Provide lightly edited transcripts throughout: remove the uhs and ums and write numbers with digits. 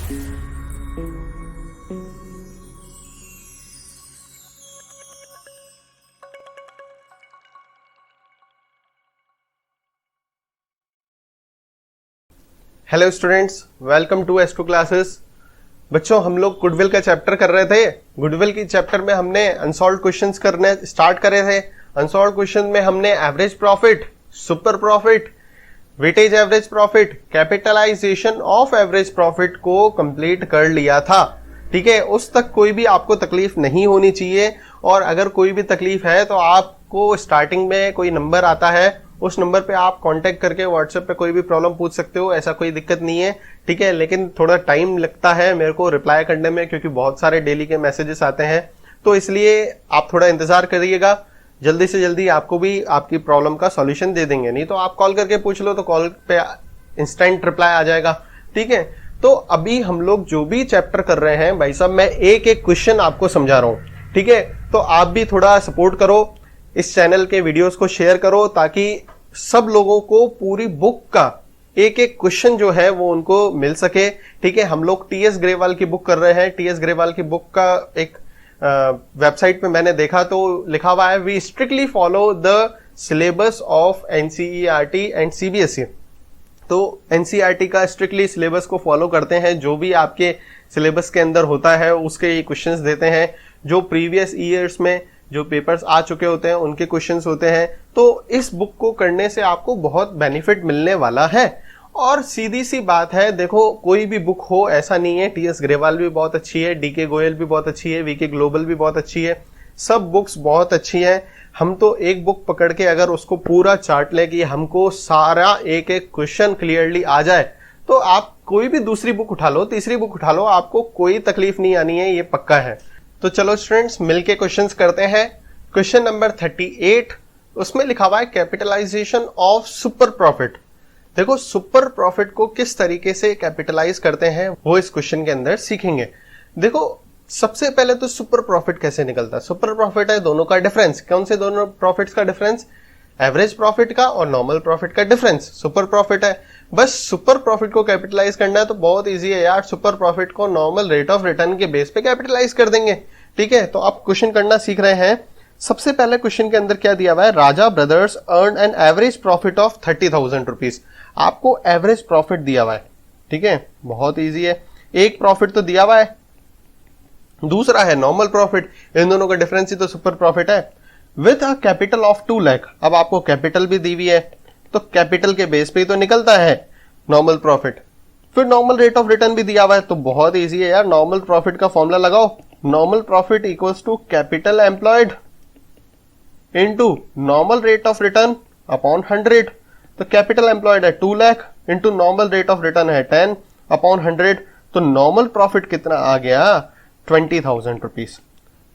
Hello students, welcome to S2 classes. बच्चों, हम लोग गुडविल का चैप्टर कर रहे थे। गुडविल की चैप्टर में हमने अनसॉल्व्ड क्वेश्चंस करने स्टार्ट करे थे। अनसॉल्व्ड क्वेश्चन में हमने average profit, super profit, weightage average profit, capitalisation of average profit को कंप्लीट कर लिया था। ठीक है, उस तक कोई भी आपको तकलीफ नहीं होनी चाहिए। और अगर कोई भी तकलीफ है तो आपको स्टार्टिंग में कोई नंबर आता है, उस नंबर पे आप कांटेक्ट करके व्हाट्सएप पे कोई भी प्रॉब्लम पूछ सकते हो, ऐसा कोई दिक्कत नहीं है। ठीक है, लेकिन थोड़ा टाइम लगता है मेरे को रिप्लाई करने में, क्योंकि बहुत सारे डेली के मैसेजेस आते हैं, तो इसलिए आप थोड़ा इंतजार करिएगा। जल्दी से जल्दी आपको भी आपकी प्रॉब्लम का सॉल्यूशन दे देंगे। नहीं तो आप कॉल करके पूछ लो तो कॉल पे इंस्टेंट रिप्लाई आ जाएगा। ठीक है, तो अभी हम लोग जो भी चैप्टर कर रहे हैं भाई साहब, मैं एक एक क्वेश्चन आपको समझा रहा हूं। ठीक है, तो आप भी थोड़ा सपोर्ट करो, इस चैनल के वीडियोस को शेयर करो, ताकि सब लोगों को पूरी बुक का एक एक क्वेश्चन जो है वो उनको मिल सके। ठीक है, हम लोग टीएस ग्रेवाल की बुक कर रहे हैं। टीएस ग्रेवाल की बुक का एक वेबसाइट पे मैंने देखा तो लिखा हुआ है, we strictly follow the syllabus of NCERT and CBSE. तो एनसीईआरटी का स्ट्रिक्टली सिलेबस को फॉलो करते हैं। जो भी आपके सिलेबस के अंदर होता है उसके ये क्वेश्चंस देते हैं। जो प्रीवियस ईयर्स में जो पेपर्स आ चुके होते हैं उनके क्वेश्चंस होते हैं। तो इस बुक को करने से आपको बहुत बेनिफिट मिलने वाला है। और सीधी सी बात है, देखो कोई भी बुक हो ऐसा नहीं है, टीएस ग्रेवाल भी बहुत अच्छी है, डीके गोयल भी बहुत अच्छी है, वीके ग्लोबल भी बहुत अच्छी है, सब बुक्स बहुत अच्छी हैं। हम तो एक बुक पकड़ के अगर उसको पूरा चार्ट ले कि हमको सारा एक एक क्वेश्चन क्लियरली आ जाए, तो आप कोई भी दूसरी बुक उठा लो, तीसरी बुक उठा लो, आपको कोई तकलीफ नहीं आनी है, ये पक्का है। तो चलो स्टूडेंट्स, मिलके क्वेश्चंस करते हैं। क्वेश्चन नंबर 38, उसमें लिखा हुआ है कैपिटलाइजेशन ऑफ सुपर प्रॉफिट। देखो, सुपर प्रॉफिट को किस तरीके से कैपिटलाइज करते हैं वो इस क्वेश्चन के अंदर सीखेंगे। देखो, सबसे पहले तो सुपर प्रॉफिट कैसे निकलता है। सुपर प्रॉफिट है दोनों का डिफरेंस। कौन से दोनों प्रॉफिट्स का डिफरेंस? एवरेज प्रॉफिट का और नॉर्मल प्रॉफिट का डिफरेंस सुपर प्रॉफिट है। बस सुपर प्रॉफिट को कैपिटलाइज करना है तो बहुत इजी है यार। सुपर प्रॉफिट को नॉर्मल रेट ऑफ रिटर्न के बेस पे कैपिटलाइज कर देंगे। ठीक है, तो आप क्वेश्चन करना सीख रहे हैं। सबसे पहले क्वेश्चन के अंदर क्या दिया हुआ है, Raja brothers earn an average profit of 30,000 rupees. आपको एवरेज प्रॉफिट दिया हुआ है। ठीक है, बहुत इजी है। एक प्रॉफिट तो दिया हुआ है, दूसरा है नॉर्मल प्रॉफिट। इन दोनों का डिफरेंस ही तो सुपर प्रॉफिट है। With a capital of 2 lakh, अब आपको कैपिटल भी दी हुई है, तो कैपिटल के बेस पे ही तो निकलता है नॉर्मल प्रॉफिट। फिर नॉर्मल रेट ऑफ रिटर्न भी दिया हुआ है, तो बहुत इजी है यार। नॉर्मल प्रॉफिट का फॉर्मूला लगाओ, normal profit equals to capital employed into normal rate of return upon 100। तो कैपिटल एम्प्लॉयड है 2 lakh into normal rate of return है 10 अपॉन 100, तो नॉर्मल प्रॉफिट कितना आ गया, 20,000 रुपीज।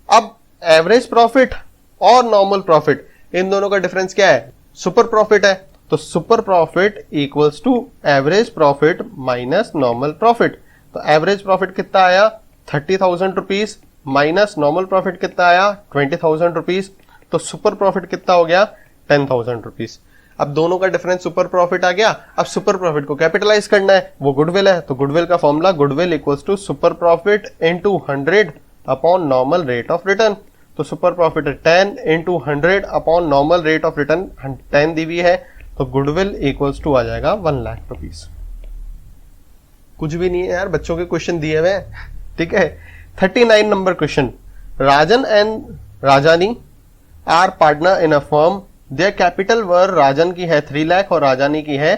अब एवरेज प्रॉफिट और नॉर्मल प्रॉफिट, इन दोनों का डिफरेंस क्या है, सुपर प्रॉफिट है। तो super profit equals to average profit minus normal profit. तो एवरेज प्रॉफिट कितना आया, 30,000 रुपीज, माइनस नॉर्मल प्रॉफिट कितना आया, 20,000 रुपीज। तो सुपर प्रॉफिट कितना हो गया, 10,000 रुपीज। अब दोनों का डिफरेंस सुपर प्रॉफिट आ गया। अब सुपर प्रॉफिट को कैपिटलाइज करना है, वो गुडविल है, तो गुडविल का formula goodwill equals to super profit into 100 upon normal rate of return. तो सुपर प्रॉफिट है 10 into 100 upon normal rate of return 10 दी हुई है, तो गुडविल इक्वल्स टू आ जाएगा 1 लाख रुपीज। कुछ भी नहीं है यार, बच्चों के क्वेश्चन दिए हुए हैं। ठीक है, 39 number question, Rajan and Rajani are partner in a firm, their capital were, Rajan की है 3 लाख और राजानी की है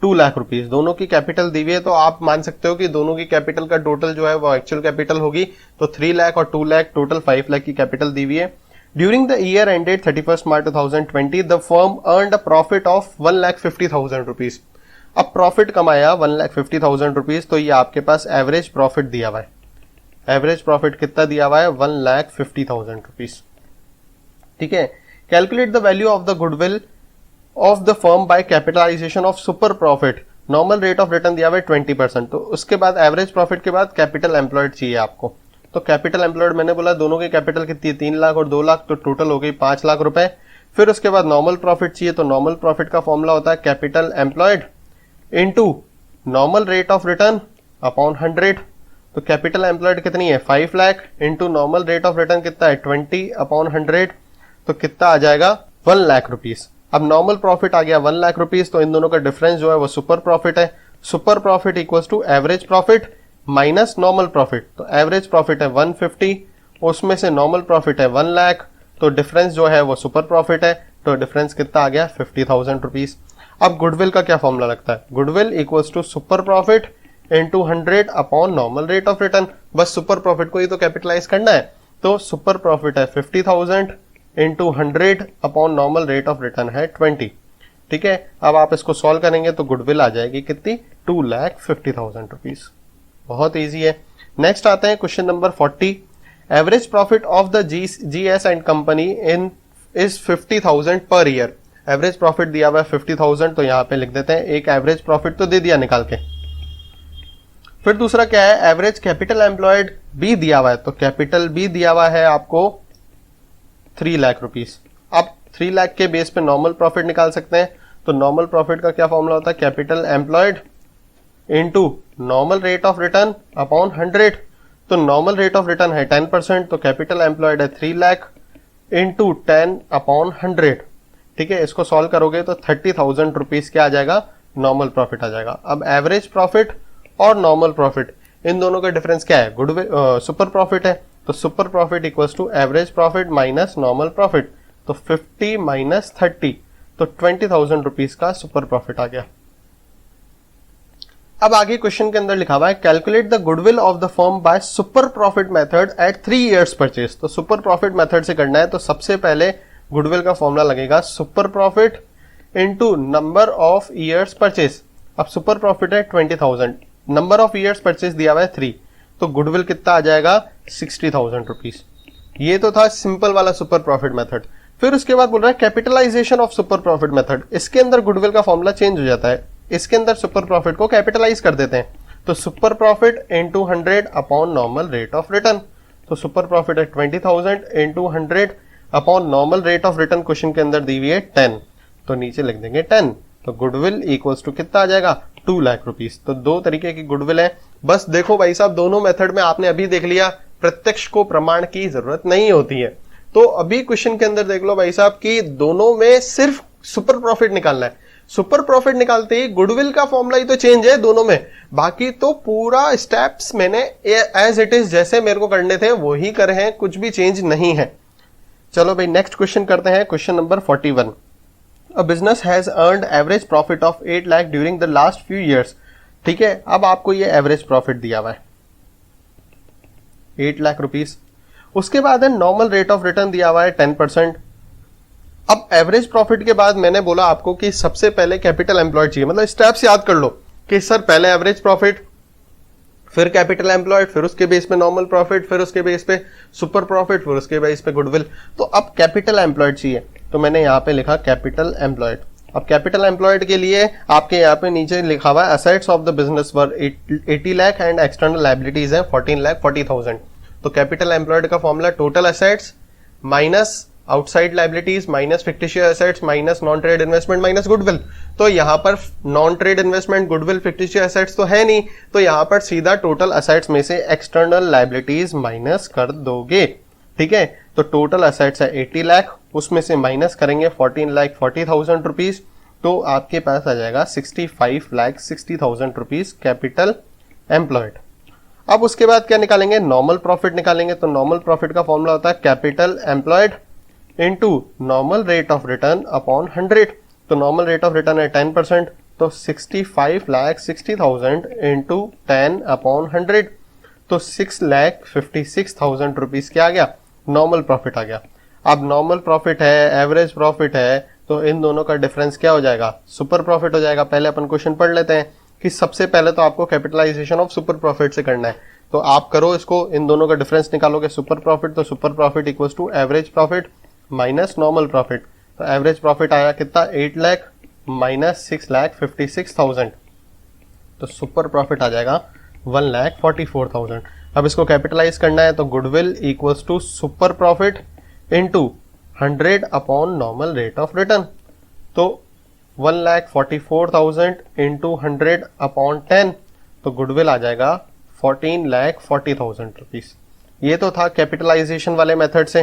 2 लाख रुपीज। दोनों की कैपिटल दी हुई है, तो आप मान सकते हो कि दोनों की कैपिटल का टोटल जो है वो एक्चुअल कैपिटल होगी। तो 3 लाख और 2 लाख, टोटल 5 लाख की कैपिटल दी हुई है। During the year ended 31 March 2020 the firm earned a profit of 1,50,000 rupees. अब प्रॉफिट कमाया 1,50,000 रुपीज, तो ये आपके पास एवरेज प्रॉफिट दिया हुआ है। एवरेज प्रॉफिट कितना दिया हुआ है, 1,50,000 रुपीज। ठीक है, calculate the value of the goodwill of the firm by capitalisation of super profit. Normal rate of return दिया हुआ है 20%। तो उसके बाद एवरेज प्रॉफिट के बाद कैपिटल एम्प्लॉयड चाहिए आपको। तो कैपिटल एम्प्लॉयड मैंने बोला दोनों की कैपिटल कितनी है, 3 लाख और 2 लाख, तो टोटल हो गई 5 लाख रुपए। फिर उसके बाद नॉर्मल प्रॉफिट चाहिए, तो नॉर्मल प्रॉफिट का फॉर्मूला होता है capital employed into normal rate of return upon 100, तो कैपिटल एम्प्लॉयड कितनी है 5 lakh into normal rate of return कितना है 20 अपॉन 100, तो कितना आ जाएगा 1 लाख रुपीस। अब नॉर्मल प्रॉफिट आ गया 1 लाख रुपीस, तो इन दोनों का डिफरेंस जो है वो सुपर प्रॉफिट है। Super profit equals to average profit minus normal profit, तो एवरेज प्रॉफिट है 150, उसमें से नॉर्मल प्रॉफिट है 1 लाख, तो डिफरेंस जो है वो सुपर प्रॉफिट है, तो डिफरेंस कितना आ गया 50,000 रुपीज। अब गुडविल का क्या फॉर्मूला लगता है, goodwill equals to super profit into 100 upon normal rate of return, बस सुपर प्रॉफिट को ही तो कैपिटलाइज करना है, तो सुपर प्रॉफिट है 50,000 into 100 upon normal rate of return है 20। ठीक है, अब आप इसको सॉल्व करेंगे तो गुडविल आ जाएगी कितनी 2,50,000 रुपीज। बहुत ईजी है। नेक्स्ट आते हैं question number 40। Average profit of the GS and company in is 50,000 per year. Average profit दिया हुआ है 50,000, तो यहां पे लिख देते हैं, एक एवरेज प्रॉफिट तो दे दिया निकाल के। फिर दूसरा क्या है, एवरेज कैपिटल एम्प्लॉयड बी दिया हुआ है, तो कैपिटल बी दिया हुआ है आपको 3 लाख रुपीस। अब 3 लाख के बेस पे नॉर्मल प्रॉफिट निकाल सकते हैं, तो नॉर्मल प्रॉफिट का क्या फॉर्मूला होता है, capital employed into normal rate of return upon 100, तो नॉर्मल रेट ऑफ रिटर्न है 10%, तो कैपिटल एम्प्लॉयड है 3 लाख इंटू 10 अपॉन 100। ठीक है, इसको सॉल्व करोगे तो 30,000 रुपीज क्या आ जाएगा, नॉर्मल प्रॉफिट आ जाएगा। अब एवरेज प्रॉफिट और नॉर्मल प्रॉफिट इन दोनों का डिफरेंस क्या है, गुडविल सुपर प्रॉफिट है, तो super profit equals to average profit minus normal profit, तो 50 माइनस 30, तो 20,000 रुपीज का सुपर प्रॉफिट आ गया। अब आगे क्वेश्चन के अंदर लिखा हुआ है, calculate the goodwill of the firm by super profit method at 3 years purchase. तो सुपर प्रॉफिट मेथड से करना है, तो सबसे पहले गुडविल का फॉर्मूला लगेगा super profit into number of years purchase. अब सुपर प्रॉफिट है 20,000, नंबर ऑफ इयर्स परचेज दिया हुआ है 3, तो गुडविल कितना आ जाएगा 60,000 रुपीज। ये तो था सिंपल वाला सुपर प्रॉफिट मेथड। फिर उसके बाद बोल रहा है capitalisation of super profit method. इसके अंदर गुडविल का फॉर्मूला चेंज हो जाता है, इसके अंदर सुपर प्रॉफिट को कैपिटलाइज कर देते हैं, तो super profit into 100 upon normal rate of return, तो सुपर प्रॉफिट है 20,000 into 100 upon normal rate of return, question के अंदर दी हुई है 10, तो नीचे लिख देंगे 10, तो गुडविल इक्वल्स टू कितना आ जाएगा 2 लाख रुपीस। तो दो तरीके की गुडविल है। बस देखो भाई साहब, दोनों मेथड में आपने अभी देख लिया प्रत्यक्ष को प्रमाण की जरूरत नहीं होती है, तो अभी क्वेश्चन के अंदर देख लो भाई साहब कि दोनों में सिर्फ सुपर प्रॉफिट निकालना है। सुपर प्रॉफिट निकालते ही गुडविल का फॉर्मूला ही तो चेंज है दोनों में, बाकी तो पूरा स्टेप्स मैंने एज इट इज जैसे मेरे को करने थे वो ही करे हैं, कुछ भी चेंज नहीं है। चलो भाई नेक्स्ट क्वेश्चन करते हैं, question number 41। A business has earned average profit of 8 lakh during the last few years. ठीक है, अब आपको ये एवरेज प्रॉफिट दिया हुआ है 8 लाख रुपीस। उसके बाद है नॉर्मल रेट ऑफ रिटर्न दिया हुआ है 10%। अब एवरेज प्रॉफिट के बाद मैंने बोला आपको कि सबसे पहले कैपिटल एम्प्लॉयड चाहिए, मतलब स्टेप्स याद कर लो कि सर पहले एवरेज प्रॉफिट, फिर कैपिटल एम्प्लॉयड, फिर उसके बेस पे नॉर्मल प्रॉफिट, फिर उसके बेस पे सुपर प्रॉफिट, फिर उसके बेस पे गुडविल। तो अब कैपिटल एम्प्लॉयड चाहिए, तो मैंने यहां पे लिखा कैपिटल एम्प्लॉयड। अब कैपिटल एम्प्लॉयड के लिए आपके यहाँ पे नीचे लिखा हुआ है assets of the business were 80 lakh and external liabilities है 14,40,000। तो कैपिटल एम्प्लॉयड का formula total assets minus outside liabilities minus fictitious assets minus non trade investment minus goodwill. तो यहां पर non trade investment goodwill fictitious assets तो है नहीं, तो यहां पर सीधा टोटल असेट्स में से एक्सटर्नल लायबिलिटीज माइनस कर दोगे। ठीक है, तो टोटल असेट्स है 80 लाख, उसमें से माइनस करेंगे 14,40,000 रुपीज, तो आपके पास आ जाएगा 65,60,000 रुपीज कैपिटल एम्प्लॉयड। अब उसके बाद क्या निकालेंगे, नॉर्मल प्रॉफिट निकालेंगे। तो नॉर्मल प्रॉफिट का फॉर्मूला होता है capital employed into normal rate of return upon 100। तो नॉर्मल रेट ऑफ रिटर्न है 10%, तो 65,60,000 इंटू 10 अपॉन 100, तो 6,56,000 रुपीज क्या आ गया, नॉर्मल प्रॉफिट आ गया। अब नॉर्मल प्रॉफिट है, एवरेज प्रॉफिट है, तो इन दोनों का डिफरेंस क्या हो जाएगा, सुपर प्रॉफिट हो जाएगा। पहले अपन क्वेश्चन पढ़ लेते हैं कि सबसे पहले तो आपको कैपिटलाइजेशन ऑफ सुपर प्रॉफिट से करना है, तो आप करो इसको, इन दोनों का डिफरेंस निकालोगे सुपर प्रॉफिट, तो super profit equals to average profit minus normal profit. तो एवरेज प्रॉफिट आया कितना 8 लाख माइनस 6,56,000, तो सुपर प्रॉफिट आ जाएगा 1,44,000। अब इसको कैपिटलाइज करना है, तो goodwill equals to super profit into 100 upon normal rate of return, तो 1,44,000 इंटू 100 अपॉन 10, तो गुडविल आ जाएगा 14,40,000 रुपीज। ये तो था कैपिटलाइजेशन वाले मेथड से।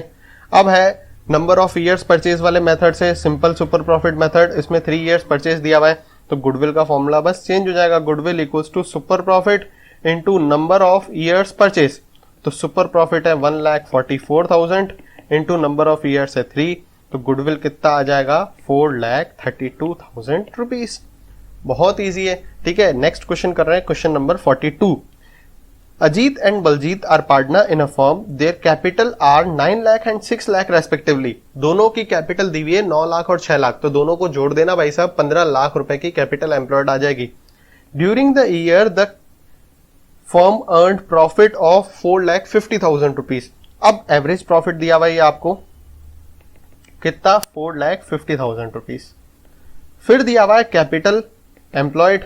अब है नंबर ऑफ ईयर्स परचेज वाले मेथड से, सिंपल सुपर प्रॉफिट मेथड। इसमें 3 ईयर्स परचेज दिया हुआ है, तो गुडविल का फॉर्मूला बस चेंज हो जाएगा, goodwill equals to super profit into number of years purchase. तो सुपर प्रॉफिट है 1,44,000 इनटू नंबर ऑफ ईयर्स है 3, तो गुडविल कितना आ जाएगा 4,32,000 रुपीज। बहुत इजी है, ठीक है। नेक्स्ट क्वेश्चन कर रहे हैं, question number 42। Ajit and Baljit are partner in a firm, their capital are 9 lakh and 6 lakh respectively. दोनों की कैपिटल दी हुई है 9 लाख और 6 लाख, तो दोनों को जोड़ देना भाई साहब, 15 लाख रुपए की कैपिटल एम्प्लॉयड आ जाएगी। During the year the firm earned profit of 4,50,000 rupees. अब एवरेज प्रॉफिट दिया हुआ है आपको कितना, 4,50,000 रुपीज। फिर दिया हुआ है कैपिटल एम्प्लॉयड,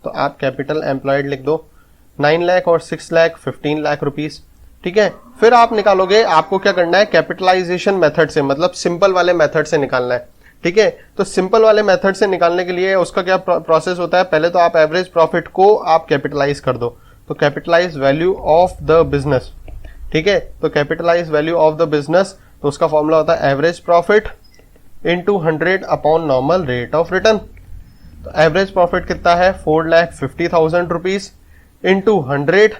तो आप कैपिटल एम्प्लॉयड लिख दो, 9 लाख और 6 लाख 15 लाख रुपीज, ठीक है। फिर आप निकालोगे, आपको क्या करना है, कैपिटलाइजेशन मेथड से, मतलब सिंपल वाले मेथड से निकालना है, ठीक है। तो सिंपल वाले मेथड से निकालने के लिए उसका क्या प्रोसेस होता है, पहले तो आप एवरेज प्रॉफिट को आप कैपिटलाइज कर दो, तो capitalize value of the business, ठीक है। तो capitalize value of the business, तो उसका फॉर्मूला होता है average profit into 100 upon normal rate of return. तो एवरेज प्रॉफिट कितना है 4,50,000 rupees into 100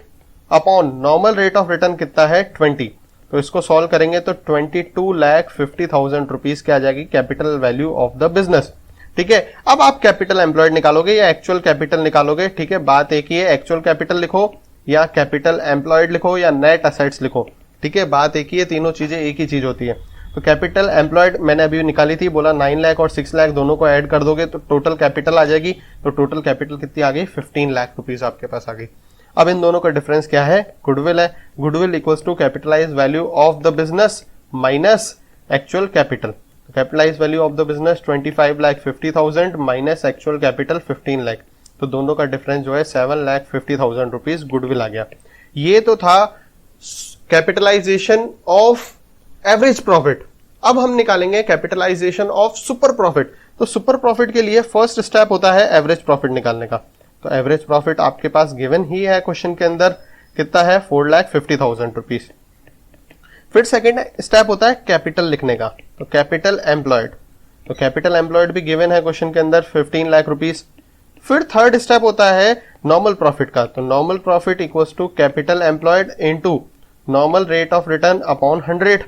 upon normal rate of return कितना है 20। तो इसको सॉल्व करेंगे तो 22,50,000 रुपीज क्या आ जाएगी capital value of the business, ठीक है। अब आप कैपिटल एम्प्लॉयड निकालोगे या एक्चुअल कैपिटल निकालोगे, ठीक है। बात एक ही है, एक्चुअल कैपिटल लिखो या कैपिटल एम्प्लॉयड लिखो या नेट असेट्स लिखो, ठीक है। बात एक ही है, तीनों चीजें एक ही चीज होती है। तो कैपिटल एम्प्लॉयड मैंने अभी निकाली थी, बोला 9 लाख और 6 लाख दोनों को ऐड कर दोगे तो टोटल कैपिटल आ जाएगी। तो टोटल कैपिटल कितनी आ गई, 15 लाख रुपीज आपके पास आ गई। अब इन दोनों का डिफरेंस क्या है, गुडविल है। Goodwill equals to capitalize value of the business minus actual capital. Capitalize value of the business 25,50,000 minus actual capital 15 lakh, तो दोनों का डिफरेंस जो है 7,50,000 रुपीज गुडविल आ गया। ये तो था कैपिटलाइजेशन ऑफ एवरेज प्रॉफिट। अब हम निकालेंगे कैपिटलाइजेशन ऑफ सुपर प्रॉफिट। तो सुपर प्रॉफिट के लिए फर्स्ट स्टेप होता है एवरेज प्रॉफिट निकालने का। तो एवरेज प्रॉफिट आपके पास गिवन ही है क्वेश्चन के अंदर, कितना है 4,50,000 रुपीज। फिर सेकेंड स्टेप होता है कैपिटल लिखने का, तो कैपिटल एम्प्लॉयड, तो कैपिटल एम्प्लॉयड भी गिवन है क्वेश्चन के अंदर 15 लाख रुपीज। फिर थर्ड स्टेप होता है नॉर्मल प्रॉफिट का, तो normal profit equals to capital employed into normal rate of return upon 100,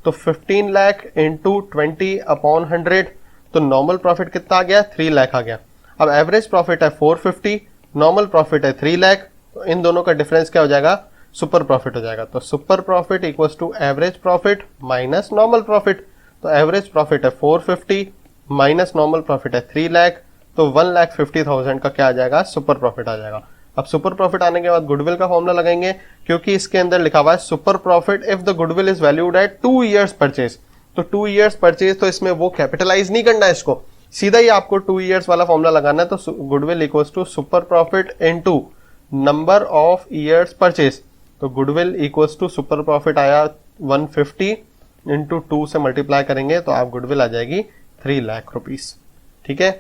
तो 15 लाख इंटू 20 अपॉन 100, तो नॉर्मल प्रॉफिट कितना आ गया 3 लाख आ गया। अब एवरेज प्रॉफिट है 450, नॉर्मल प्रॉफिट है 3 लाख, तो इन दोनों का डिफरेंस क्या हो जाएगा, सुपर प्रॉफिट हो जाएगा। तो super profit equals to average profit minus normal profit, तो एवरेज प्रॉफिट है 450 माइनस नॉर्मल प्रॉफिट है 3 लाख, तो 1,50,000 का क्या आ जाएगा, सुपर प्रॉफिट आ जाएगा। अब सुपर प्रॉफिट आने के बाद गुडविल का फॉर्मूला लगाएंगे, क्योंकि इसके अंदर लिखा हुआ है super profit if the goodwill is valued at 2 years purchase. तो 2 ईयर्स परचेज, तो इसमें वो कैपिटलाइज नहीं करना है, इसको सीधा ही आपको 2 ईयर्स वाला फॉर्मूला लगाना है। तो goodwill equals to super profit into number of years purchase, तो goodwill equals to super profit आया 150 इंटू 2 से मल्टीप्लाई करेंगे तो आप गुडविल आ जाएगी 3 लाख रुपीज, ठीक है।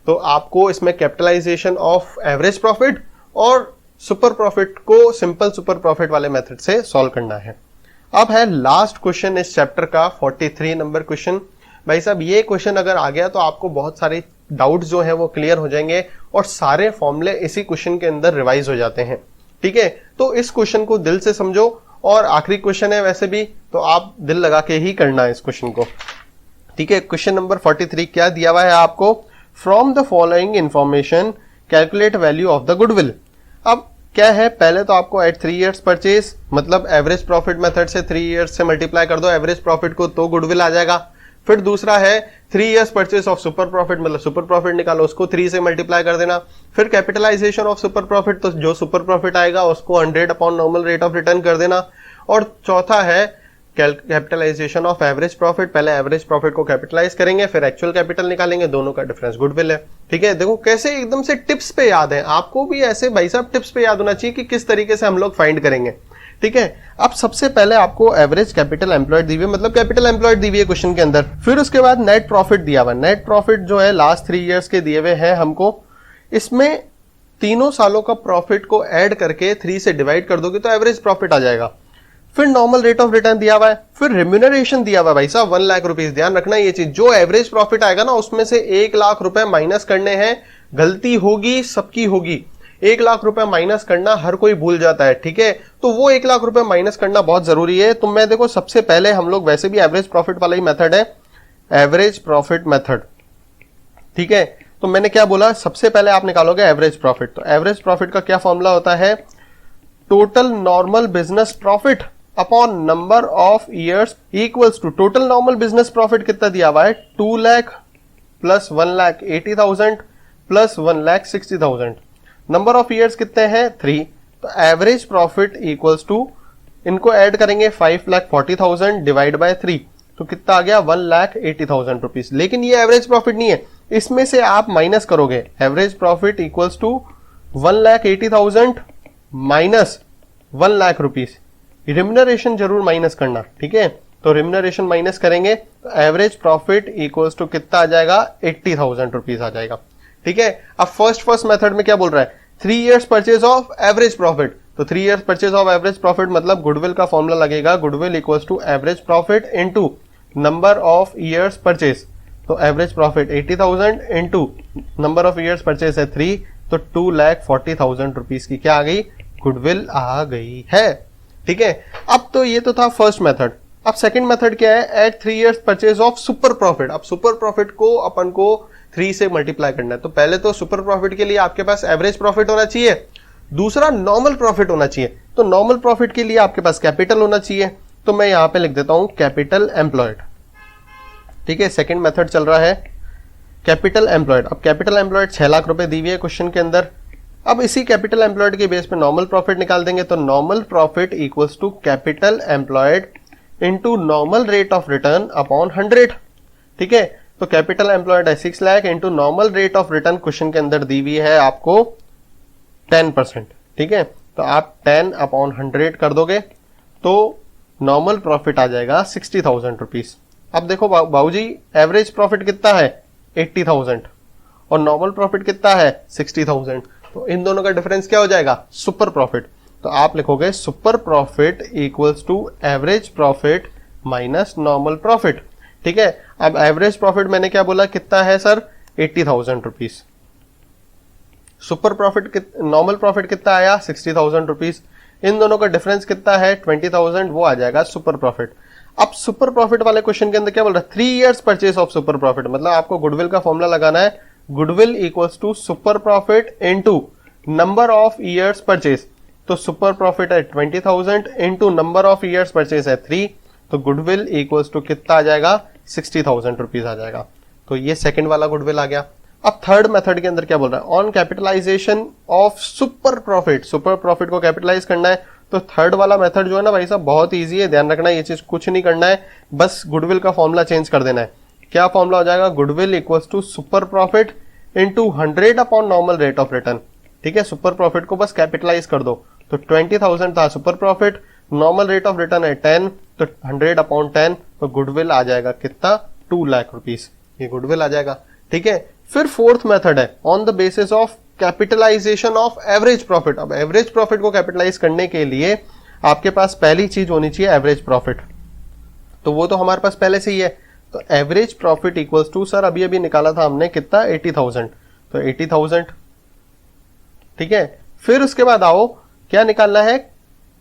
तो आपको इसमें कैपिटलाइजेशन ऑफ एवरेज प्रॉफिट और सुपर प्रॉफिट को सिंपल सुपर प्रॉफिट वाले मेथड से सॉल्व करना है। अब है लास्ट क्वेश्चन इस चैप्टर का 43 नंबर क्वेश्चन। भाई साहब ये क्वेश्चन अगर आ गया तो आपको बहुत सारे डाउट्स जो है वो क्लियर हो जाएंगे और सारे फॉर्मूले इसी क्वेश्चन के अंदर रिवाइज हो जाते हैं, ठीक है। तो इस क्वेश्चन को दिल से समझो, और आखिरी क्वेश्चन है वैसे भी, तो आप दिल लगा के ही करना है इस क्वेश्चन को, ठीक है। क्वेश्चन नंबर 43 क्या दिया हुआ है आपको, from the following information calculate value of the goodwill. अब क्या है, पहले तो आपको एट 3 ईयर्स परचेज, मतलब एवरेज प्रॉफिट मेथड से 3 ईयर्स से मल्टीप्लाई कर दो एवरेज प्रॉफिट को, तो गुडविल आ जाएगा। फिर दूसरा है 3 years purchase of super profit, मतलब सुपर प्रॉफिट निकालो, उसको 3 से मल्टीप्लाई कर देना। फिर कैपिटलाइजेशन ऑफ सुपर प्रॉफिट, तो जो सुपर प्रॉफिट आएगा उसको 100 upon normal rate of return कर देना। और चौथा है कैपिटलाइजेशन ऑफ एवरेज प्रॉफिट, पहले एवरेज प्रॉफिट को कैपिटलाइज करेंगे फिर एक्चुअल कैपिटल निकालेंगे, दोनों का डिफरेंस गुडविल है, ठीक है। देखो कैसे एकदम से टिप्स पे याद है, आपको भी ऐसे भाई साहब टिप्स पे याद होना चाहिए कि किस तरीके से हम लोग फाइंड करेंगे, ठीक है। अब सबसे पहले आपको एवरेज कैपिटल एम्प्लॉयड दी हुई है, मतलब कैपिटल एम्प्लॉयड दी हुई है क्वेश्चन के अंदर। फिर उसके बाद नेट प्रॉफिट दिया हुआ है, नेट प्रॉफिट जो है लास्ट 3 ईयर्स के दिए हुए हैं हमको। इसमें तीनों सालों का प्रॉफिट को ऐड करके 3 से डिवाइड कर दोगे तो एवरेज प्रॉफिट आ जाएगा। फिर नॉर्मल रेट ऑफ रिटर्न दिया हुआ है, फिर रेम्यूनरेशन दिया हुआ है भाई साहब 1 लाख रुपीस। ध्यान रखना ये चीज, जो एवरेज प्रॉफिट आएगा ना उसमें से 1 लाख रुपए माइनस करने हैं। गलती होगी सबकी होगी, 1 लाख रुपए माइनस करना हर कोई भूल जाता है, ठीक है। तो वो 1 लाख रुपए माइनस करना बहुत जरूरी है। तो मैं देखो सबसे पहले हम लोग वैसे भी एवरेज प्रॉफिट वाला ही मेथड है, एवरेज प्रॉफिट मेथड, ठीक है। तो मैंने क्या बोला, सबसे पहले आप निकालोगे एवरेज प्रॉफिट। तो एवरेज प्रॉफिट का क्या फॉर्मूला होता है, total normal business profit upon number of years equals to total normal business profit कितना दिया हुआ है, 2 lakh plus 1,80,000 plus 1,60,000। Number of years कितने हैं, 3। तो एवरेज प्रॉफिट इक्वल्स टू, इनको ऐड करेंगे 5,40,000 डिवाइड बाय 3, तो कितना आ गया 1,80,000 रुपीज। लेकिन ये एवरेज प्रॉफिट नहीं है, इसमें से आप माइनस करोगे। Average profit equals to 1,80,000 minus 1 lakh rupees. Remuneration जरूर माइनस करना, ठीक है। तो रिम्यूनरेशन माइनस करेंगे तो एवरेज प्रॉफिट इक्वल्स टू कितना आ जाएगा, 80,000 रुपीज आ जाएगा, ठीक है। अब फर्स्ट मेथड में क्या बोल रहा है, 3 years purchase of average profit. तो 3 years purchase of average profit मतलब गुडविल का फॉर्मूला लगेगा, goodwill equals to average profit into number of years purchase. तो average profit 80,000 into number of years purchase है 3, तो 2,40,000 रुपीज की क्या आ गई, गुडविल आ गई है, ठीक है। अब तो ये तो था फर्स्ट मेथड। अब सेकंड मेथड क्या है, at 3 years purchase of super profit. अब सुपर प्रॉफिट को अपन को 3 से मल्टीप्लाई करना है। तो पहले तो सुपर प्रॉफिट के लिए आपके पास एवरेज प्रॉफिट होना चाहिए, दूसरा नॉर्मल प्रॉफिट होना चाहिए। तो नॉर्मल प्रॉफिट के लिए आपके पास कैपिटल होना चाहिए, तो मैं यहां पे लिख देता हूं कैपिटल एम्प्लॉयड, ठीक है। सेकंड मेथड चल रहा है कैपिटल एम्प्लॉयड। अब कैपिटल एम्प्लॉयड 6 लाख रुपए दी हुई है क्वेश्चन के अंदर। अब इसी कैपिटल एम्प्लॉयड के बेस पे नॉर्मल प्रॉफिट निकाल देंगे। तो normal profit equals to capital employed into normal rate of return upon 100, ठीक है। तो कैपिटल एम्प्लॉयड है 6 lakh into normal rate of return question के अंदर दी हुई है आपको 10%, ठीक है। तो आप 10 अपॉन 100 कर दोगे तो नॉर्मल प्रॉफिट आ जाएगा 60,000 रुपीज। अब देखो बाबूजी, एवरेज प्रॉफिट कितना है 80,000 और नॉर्मल प्रॉफिट कितना है 60,000। तो इन दोनों का डिफरेंस क्या हो जाएगा, सुपर प्रॉफिट। तो आप लिखोगे super profit equals to average profit minus normal profit, ठीक है। अब एवरेज प्रॉफिट मैंने क्या बोला कितना है sir, 80,000 rupees. Super profit normal profit कितना आया 60,000 रुपीज। इन दोनों का डिफरेंस कितना है 20,000, वो आ जाएगा सुपर प्रॉफिट। अब सुपर प्रॉफिट वाले क्वेश्चन के अंदर क्या बोल रहा है, 3 years purchase of super profit. मतलब आपको गुडविल का फॉर्मूला लगाना है, goodwill equals to super profit into number of years purchase. तो सुपर प्रॉफिट है 20,000 into number of years purchase है 3, तो गुडविल इक्वल्स टू कितना आ जाएगा 60,000 रुपीज आ जाएगा। तो ये सेकंड वाला गुडविल आ गया। अब थर्ड मेथड के अंदर क्या बोल रहा है, on capitalization of super profit. Super profit को कैपिटलाइज करना है। तो थर्ड वाला मेथड जो है ना भाई साहब बहुत इजी है, ध्यान रखना ये चीज, कुछ नहीं करना है, बस गुडविल का फॉर्मूला चेंज कर देना है। क्या फॉर्मूला हो जाएगा, goodwill equals to super profit into 100 upon normal rate of return, ठीक है। सुपर प्रॉफिट को बस कैपिटलाइज कर दो। तो 20,000 था super profit, normal rate of return है 10, तो 100 अपॉन 10, तो गुडविल आ जाएगा कितना 2 लाख रुपीज, ये गुडविल आ जाएगा, ठीक है। फिर फोर्थ मेथड है on the basis of capitalization of average profit. अब एवरेज प्रॉफिट को कैपिटलाइज करने के लिए आपके पास पहली चीज होनी चाहिए एवरेज प्रॉफिट, तो वो तो हमारे पास पहले से ही है। तो average profit equals to, sir अभी अभी निकाला था हमने कितना 80,000, तो 80,000, ठीक है। फिर उसके बाद आओ क्या निकालना है,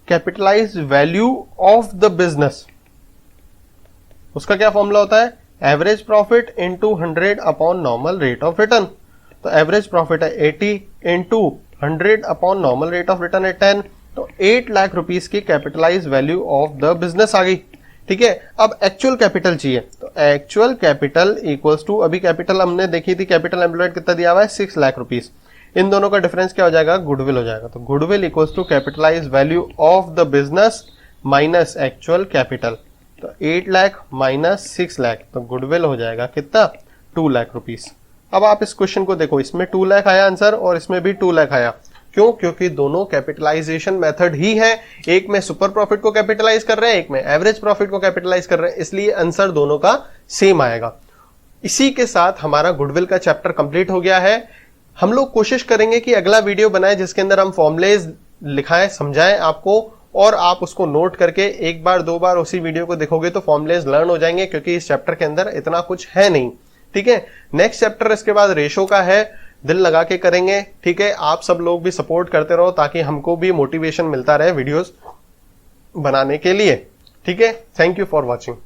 capitalise value of the business. उसका क्या फॉर्मूला होता है, average profit into 100 upon normal rate of return. तो एवरेज प्रॉफिट है 80 into 100 upon normal rate of return है 10, तो 8 लाख रुपीस की capitalise value of the business आ गई, ठीक है। अब एक्चुअल कैपिटल चाहिए, तो एक्चुअल कैपिटल इक्वल्स टू, अभी कैपिटल हमने देखी थी कैपिटल एम्प्लॉयड कितना दिया हुआ है 6 लाख रुपीस। इन दोनों का डिफरेंस क्या हो जाएगा, गुडविल हो जाएगा। तो goodwill equals to capitalize value of the business minus actual capital. तो 8 लाख माइनस 6 लाख, तो गुडविल हो जाएगा कितना 2 लाख रुपीस। अब आप इस क्वेश्चन को देखो, इसमें 2 लाख आया आंसर और इसमें भी 2 लाख आया। क्यों, क्योंकि दोनों कैपिटलाइजेशन मेथड ही है, एक में सुपर प्रॉफिट को कैपिटलाइज कर रहे हैं, एक में एवरेज प्रॉफिट को कैपिटलाइज कर रहे हैं, इसलिए आंसर दोनों का सेम आएगा। इसी के साथ हमारा गुडविल का चैप्टर कंप्लीट हो गया है। हम लोग कोशिश करेंगे कि अगला वीडियो बनाए जिसके अंदर हम फॉर्मुलेज लिखाएं, समझाएं आपको, और आप उसको नोट करके एक बार दो बार उसी वीडियो को देखोगे तो फॉर्मुलेज लर्न हो जाएंगे, क्योंकि इस चैप्टर के अंदर इतना कुछ है नहीं। ठीक है, नेक्स्ट चैप्टर इसके बाद रेशो का है, दिल लगा के करेंगे। ठीक है, आप सब लोग भी सपोर्ट करते रहो ताकि हमको भी मोटिवेशन मिलता रहे वीडियोस बनाने के लिए। ठीक है, थैंक यू फॉर वॉचिंग।